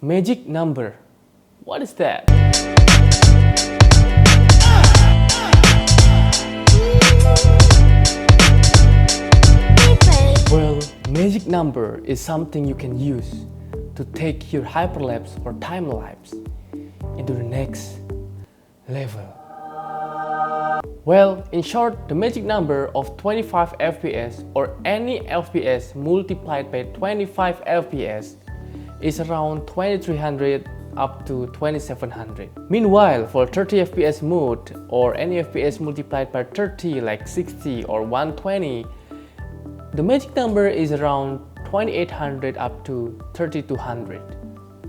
magic number. What is that? Well, magic number is something you can use to take your hyperlapse or time-lapse into the next level. Well, in short, the magic number of 25 FPS or any FPS multiplied by 25 FPS is around 2300 up to 2700. Meanwhile, for 30 FPS mode or any FPS multiplied by 30 like 60 or 120, the magic number is around 2800 up to 3200.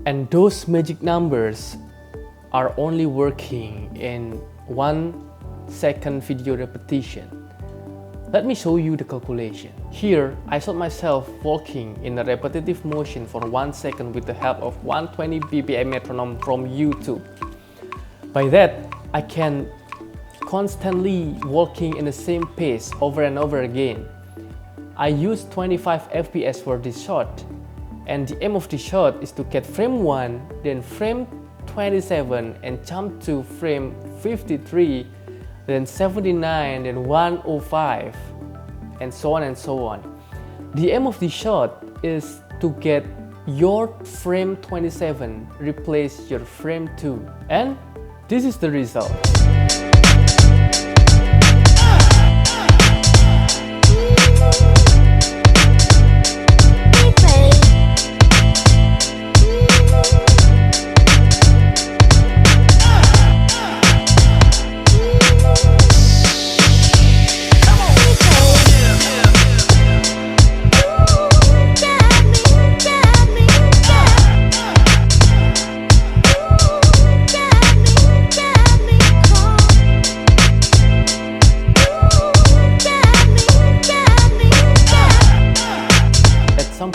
And those magic numbers are only working in 1 second video repetition. Let me show you the calculation. Here, I shot myself walking in a repetitive motion for 1 second with the help of 120 BPM metronome from YouTube. By that, I can constantly walking in the same pace over and over again. I use 25 FPS for this shot, and the aim of the shot is to get frame 1, then frame 27 and jump to frame 53, then 79, then 105, and so on and so on. The aim of the shot is to get your frame 27 replace your frame 2, and this is the result.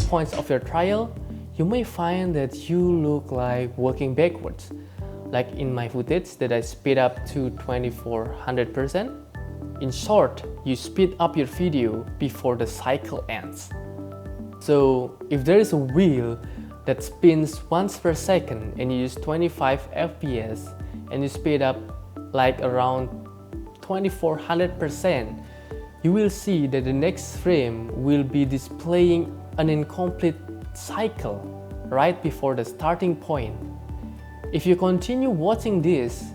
Points of your trial, you may find that you look like walking backwards, like in my footage that I speed up to 2400%. In short, you speed up your video before the cycle ends. So if there is a wheel that spins once per second and you use 25 FPS and you speed up like around 2400%, you will see that the next frame will be displaying an incomplete cycle right before the starting point. If you continue watching this,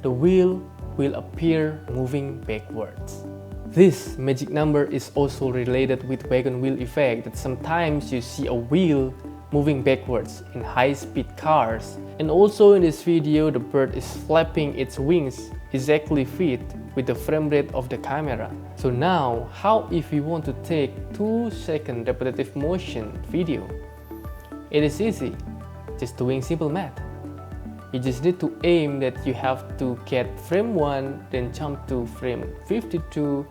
the wheel will appear moving backwards. This magic number is also related with wagon wheel effect, that sometimes you see a wheel moving backwards in high-speed cars. And also in this video, the bird is flapping its wings exactly fit with the frame rate of the camera. So now, how if we want to take 2-second repetitive motion video? It is easy, just doing simple math. You just need to aim that you have to get frame 1, then jump to frame 52,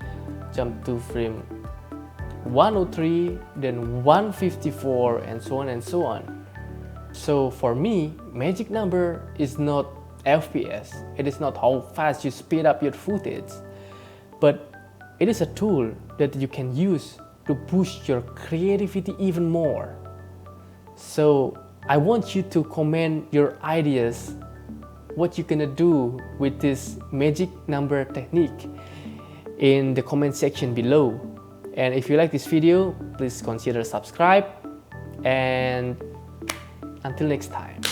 jump to frame 103, then 154, and so on and so on. So for me, magic number is not FPS. It is not how fast you speed up your footage, but it is a tool that you can use to boost your creativity even more. So I want you to comment your ideas, what you're gonna do with this magic number technique in the comment section below. And if you like this video, please consider subscribe, and until next time.